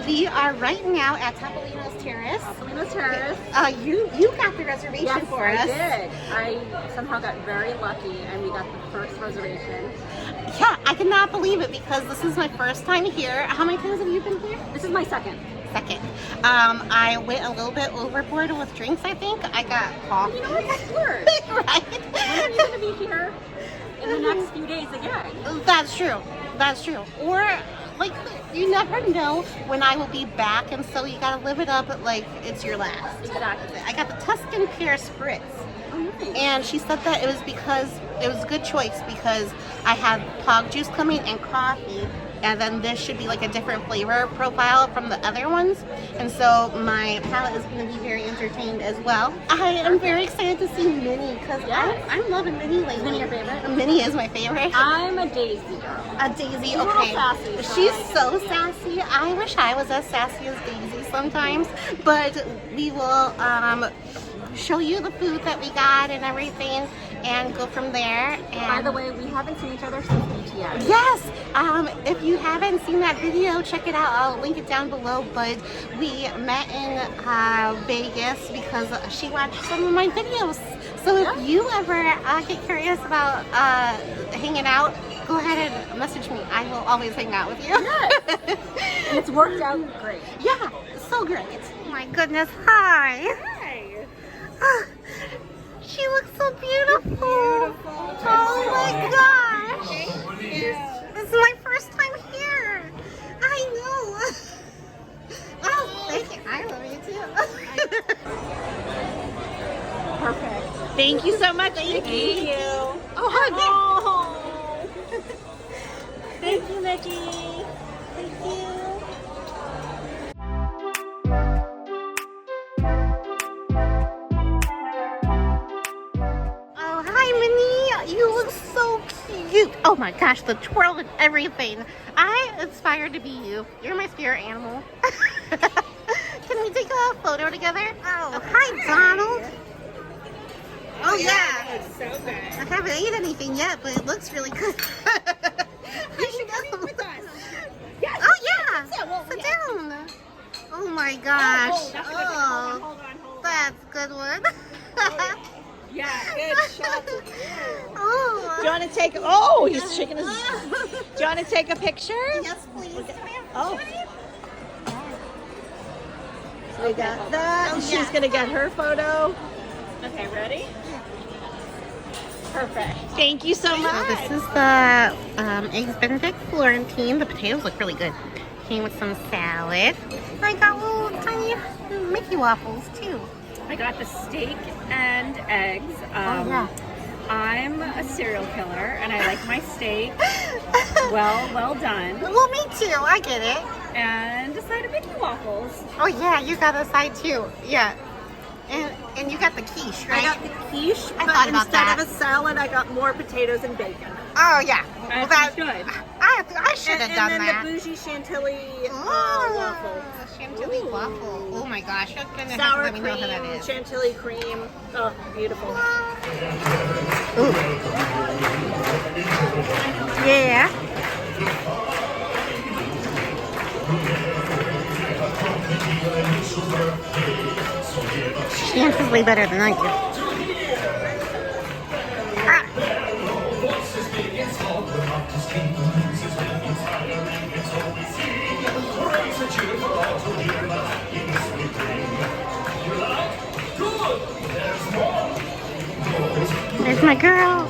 We are right now at Topolino's Terrace. Topolino's Terrace. You got the reservation for us. I did. I somehow got very lucky and we got the first reservation. Yeah, I cannot believe it because this is my first time here. How many times have you been here? This is my second. I went a little bit overboard with drinks, I think. I got coffee. You know what? That's weird. Right? When are you going to be here in the next few days again? That's true. That's true. Or, like, you never know when I will be back, and so you gotta live it up like it's your last. Exactly. I got the Tuscan pear spritz. Oh, nice. And she said that it was because it was a good choice because I had pog juice coming and coffee, and then this should be like a different flavor profile from the other ones, and so my palate is going to be very entertained as well. I am very excited to see Minnie because I'm loving Minnie lately. Is Minnie your favorite? Minnie is my favorite. I'm a Daisy girl. A Daisy, She's okay. sassy, She's so sassy. I wish I was as sassy as Daisy sometimes, but we will show you the food that we got and everything and go from there. And by the way, we haven't seen each other since BTS. yes, if you haven't seen that video, check it out. I'll link it down below. But we met in Vegas because she watched some of my videos. So if you ever get curious about hanging out, go ahead and message me. I will always hang out with you. Yes. And it's worked out great. Yeah, so great. Oh my goodness, hi. Hi. She looks so beautiful. Oh my gosh. Thank you. This is my first time here. I know. Oh, thank you. I love you too. Perfect. Thank you so much, Mickey. Thank you. Oh, hug. Oh. Thank you, Mickey. Thank you. Oh, hi, Minnie. You look so cute. Oh my gosh, the twirl and everything. I aspire to be you. You're my spirit animal. Can we take a photo together? Oh, hi, Donald. Oh, yeah. It's so good. I haven't ate anything yet, but it looks really good. You should come with us. Yes. Oh, yeah. Yeah, well, Sit yeah. down. Oh, my gosh. Oh, that's a good one. Hold on. That's a good one. Yeah, good shot. Oh. Do you want to take? Oh, he's shaking his. Do you want to take a picture? Yes, please. Oh. So we got that. Oh, She's yeah. gonna get her photo. Okay, ready? Perfect. Thank you so So much. this is the eggs Benedict Florentine. The potatoes look really good. Came with some salad. I got little tiny Mickey waffles too. I got the steak and eggs. Oh, yeah. I'm a serial killer and I like my steak well done. Well, me too. I get it. And a side of Mickey waffles. Oh yeah, you got a side too. Yeah. And you got the quiche, right? I got the quiche, I but thought about instead that. of a salad, I got more potatoes and bacon. Oh yeah. As that, you should. I should have done and then that. the bougie chantilly Oh, waffle. Chantilly waffle. Oh my gosh, you're gonna have to Sour let me know how that cream, is. chantilly cream. Oh, beautiful. Ooh. Yeah. She answers way better than I do. There's my girl.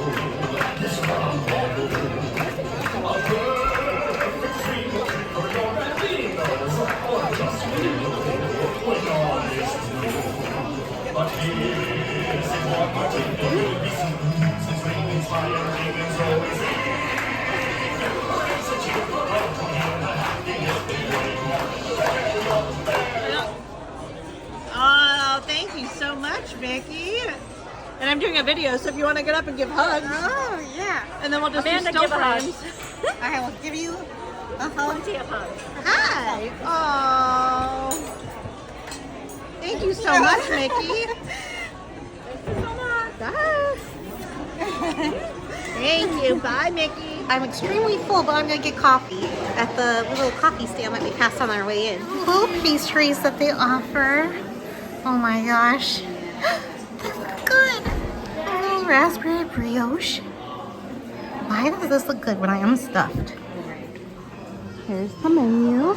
Oh, thank you so much, Mickey. And I'm doing a video, so if you want to get up and give hugs, Oh, yeah. and then we'll just Amanda, do still give a hug. frames. I will give you a hug. Plenty of hugs. Hi. Oh, thank you so much, Mickey. Bye. Thank you. Bye, Mickey. I'm extremely full, but I'm gonna get coffee at the little coffee stand that we passed on our way in. Little pastries that they offer. Oh my gosh. This looks good. A little raspberry brioche. Why does this look good when I am stuffed? Here's the menu.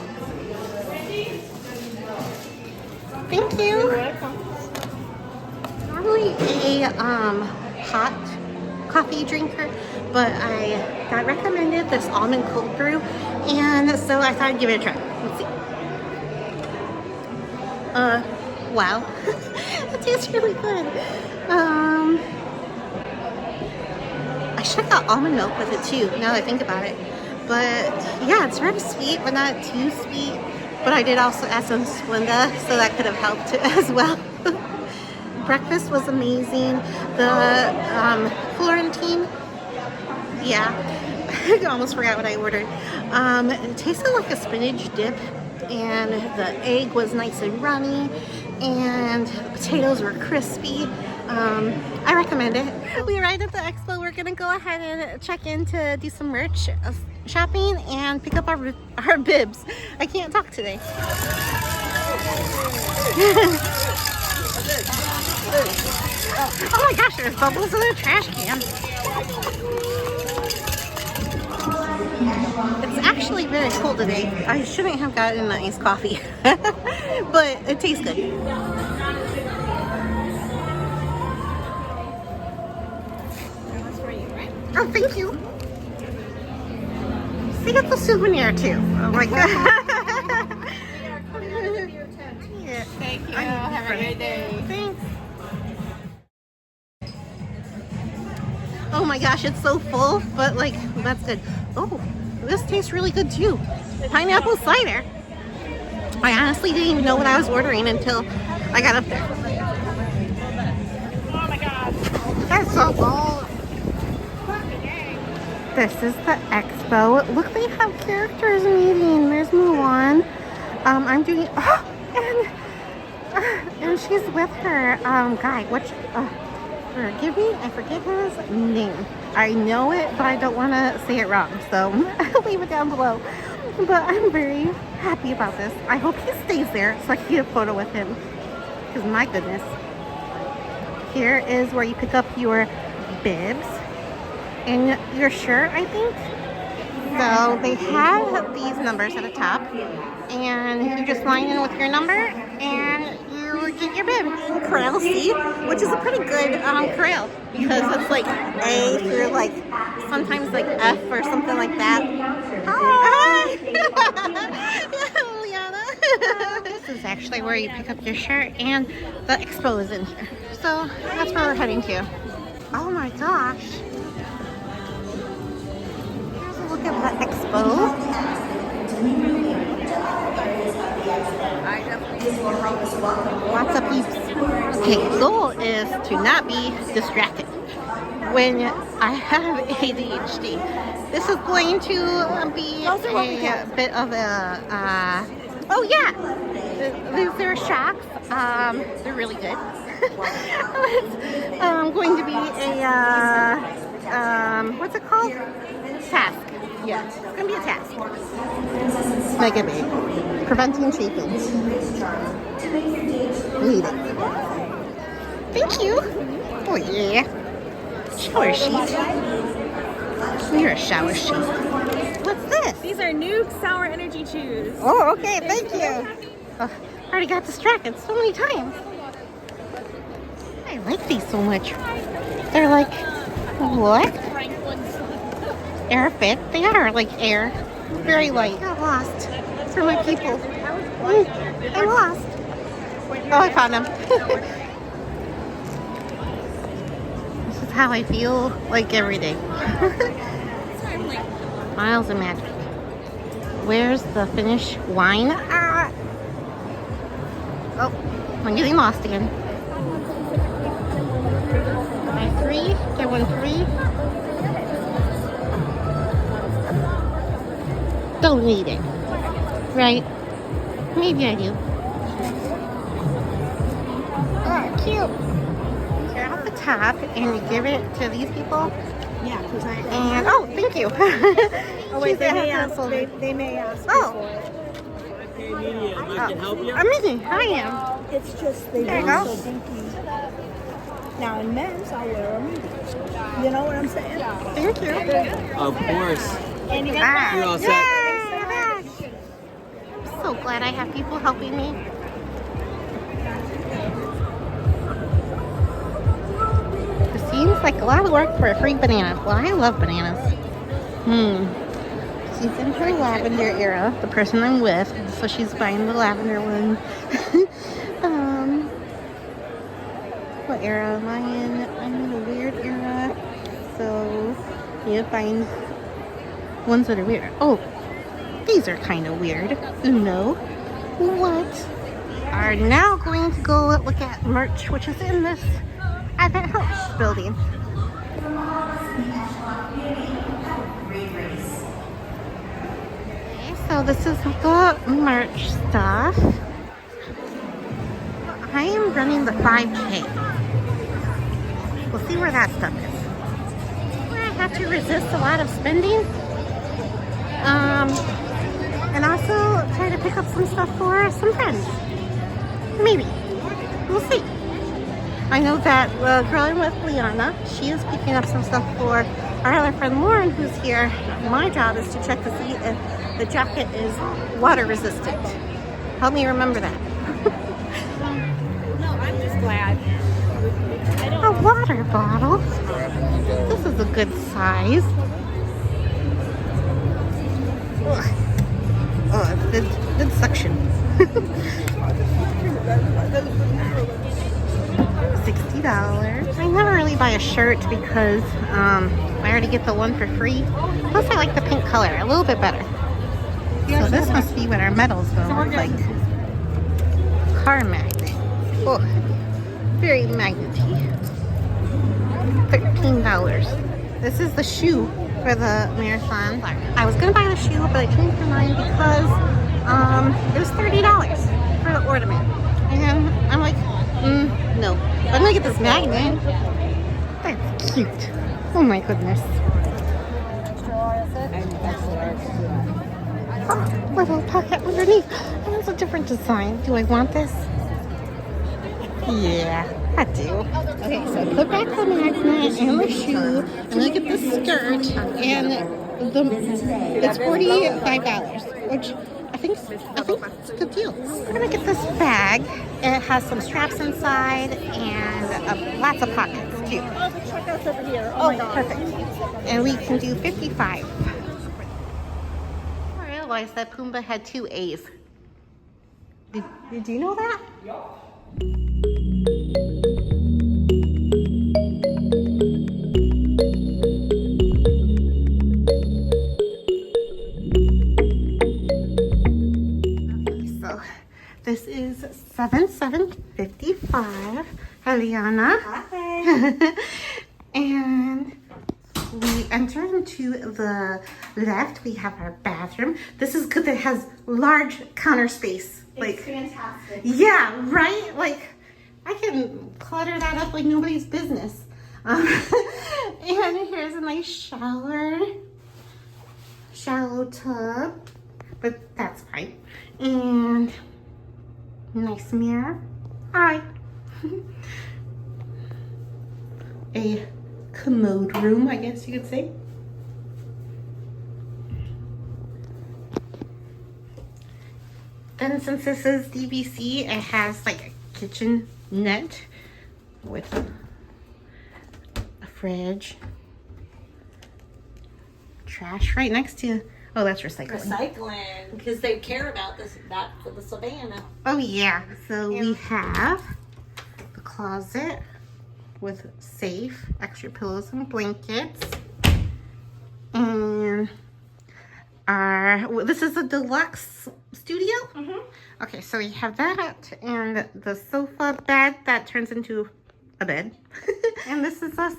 Thank you. You're welcome. Normally a hot coffee drinker, but I got recommended this almond cold brew, and so I thought I'd give it a try. Let's see. Wow. It tastes really good. I should have got almond milk with it too, now that I think about it. But yeah, it's very sweet, but not too sweet. But I did also add some Splenda, so that could have helped as well. Breakfast was amazing. The Florentine, yeah, I almost forgot what I ordered. It tasted like a spinach dip, and the egg was nice and runny, and the potatoes were crispy. I recommend it. We arrived at the expo. We're gonna go ahead and check in to do some merch shopping and pick up our bibs. I can't talk today. Oh my gosh, there's bubbles in the trash can. It's actually very cold today. I shouldn't have gotten an iced coffee, but it tastes good. Oh, thank you. They got the souvenir too. Oh my god. Yeah. Thank you. Have a great day. Thanks. Oh my gosh, it's so full, but like, that's good. Oh, this tastes really good too. Pineapple cider. I honestly didn't even know what I was ordering until I got up there. Oh my god. That's so cool. This is the expo. Look, they have characters meeting. There's Mulan. I'm doing, and she's with her guy. Forgive me, I forget his name. I know it, but I don't want to say it wrong, so leave it down below. But I'm very happy about this. I hope he stays there so I can get a photo with him. Because my goodness. Here is where you pick up your bibs and your shirt, I think. So they have these numbers at the top, and you just line in with your number and you get your bib. Corral C, which is a pretty good corral, because it's like A through like sometimes like F or something like that. Hi! Liana. This is actually where you pick up your shirt, and the expo is in here. So that's where we're heading to. Oh my gosh. Look at the expo. Lots of peeps. Okay, goal is to not be distracted when I have ADHD. This is going to be a bit of a, oh yeah, these are shocks. They're really good. It's going to be a, what's it called? Task. Yeah, it's gonna be a task. Mega big. Preventing chafing. Read it. Thank you. Oh yeah. Shower sheet. You're a shower sheet. What's this? These are Nuke Sour Energy Chews. Oh, okay. Thank you. Oh, I already got distracted so many times. I like these so much. They're like, what? Air fit. They are like air. Very light. I got lost for my people. I lost. Oh, I found them. This is how I feel like every day. Miles of magic. Where's the Finnish wine? Ah! Oh, I'm getting lost again. Buy 3, get 1 free. Don't need it, right? Maybe I do. Oh, cute. You're at the top and you give it to these people. Yeah, because And oh, thank thank you. Oh wait, they may ask. Cancel. They may ask. Oh. For it. I can help you. Amazing. I am. It's just they There you want go. so dinky. Now in men's, I'll wear them. You know what I'm saying? Thank you. Of course. And you Ah, You're all set. yay, I'm so glad I have people helping me. It seems like a lot of work for a free banana. Well, I love bananas. She's in her lavender era, the person I'm with, so she's buying the lavender one. What era am I in? I'm in a weird era, so you find ones that are weird. Oh, these are kind of weird. Uno, what? Are now going to go look at merch, which is in this Advent House building. Okay, so this is the merch stuff. I am running the 5K. We'll see where that stuff is. I have to resist a lot of spending. And also try to pick up some stuff for some friends. Maybe. We'll see. I know that the girl I'm with, Liana, she is picking up some stuff for our other friend Lauren, who's here. My job is to check to see if the jacket is water resistant. Help me remember that. No, I'm just glad. A water bottle. This is a good size. Ugh. Oh, it's good suction. $60. I never really buy a shirt because I already get the one for free. Plus, I like the pink color a little bit better. So this must be what our metal's gonna look like. Car magnet. Oh, very magnety. $13. This is the shoe for the marathon. I was gonna buy the shoe, but I changed my mind because it was $30 for the ornament, and I'm like, no. But I'm gonna get this magnet. That's cute. Oh my goodness. Oh, little pocket underneath. And it's a different design. Do I want this? Yeah, I do. Okay, so I put back the magnet and the shoe, and look at the skirt, and it's $45, which I think it's a good deal. We're gonna get this bag. It has some straps inside and lots of pockets too. Oh, the checkout's over here. Oh, Oh, my God. perfect. And we can do 55. I realized that Pumbaa had 2 A's. Did you know that? So this is 7755. Hi, Liana. Hi. And we enter into the left. We have our bathroom. This is good that it has large counter space. It's fantastic. Yeah, right? Like, I can clutter that up like nobody's business. And here's a nice shallow tub, but that's fine. And nice mirror. Hi. A commode room, I guess you could say. Then since this is DVC, it has like a kitchen net with a fridge. Trash right next to, oh, that's recycling. Recycling, because they care about that for the savannah. Oh yeah, so we have the closet with safe, extra pillows and blankets. And this is a deluxe studio. Okay, so we have that and the sofa bed that turns into a bed. And this is us,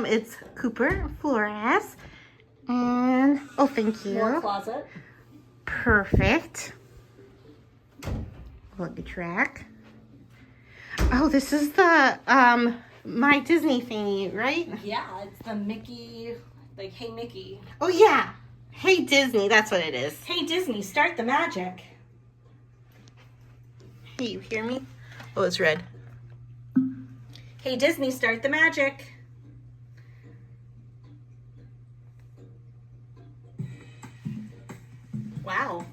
it's Cooper Flores. And, oh, thank you. More closet. Perfect. Luggage rack. Oh, this is the, my Disney thingy, right? Yeah, it's the Mickey Like, hey, Mickey. Oh yeah. Hey Disney, that's what it is. Hey, Disney, start the magic. Hey, you hear me? Oh, it's red. Hey, Disney, start the magic. Wow.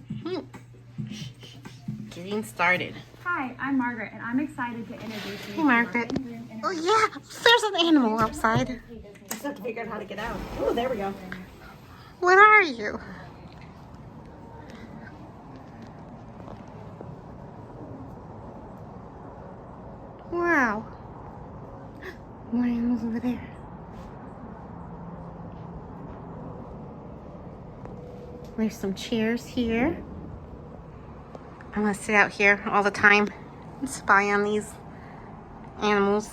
Getting started. Hi, I'm Margaret, and I'm excited to introduce you Hey, Margaret. Oh yeah, there's an animal outside. Just have to figure out how to get out. Oh, there we go. What are you? Wow. More animals over there. There's some chairs here. I'm gonna sit out here all the time and spy on these animals.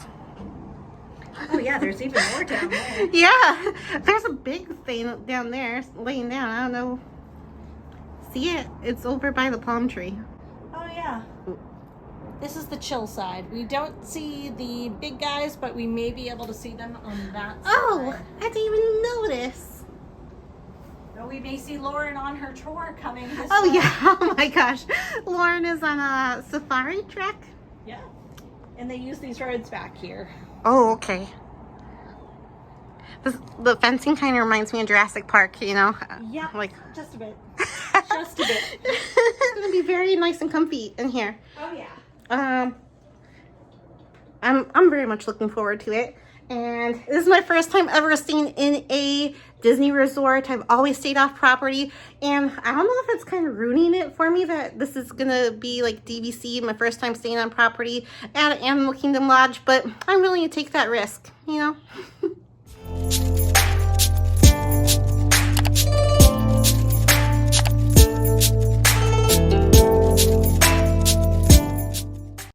Oh, yeah, there's even more down there. Yeah, there's a big thing down there laying down. I don't know. See it? It's over by the palm tree. Oh, yeah. This is the chill side. We don't see the big guys, but we may be able to see them on that side. Oh, I didn't even notice. Or we may see Lauren on her tour coming this Oh, way. yeah. Oh, my gosh. Lauren is on a safari trek. Yeah. And they use these roads back here. Oh, okay. The fencing kind of reminds me of Jurassic Park, you know? Yeah, Like, just a bit. Just a bit. it's going to be very nice and comfy in here. Oh, yeah. I'm very much looking forward to it. And this is my first time ever staying in a Disney resort. I've always stayed off property, and I don't know if it's kind of ruining it for me that this is gonna be like DVC, my first time staying on property at Animal Kingdom Lodge, but I'm willing to take that risk, you know?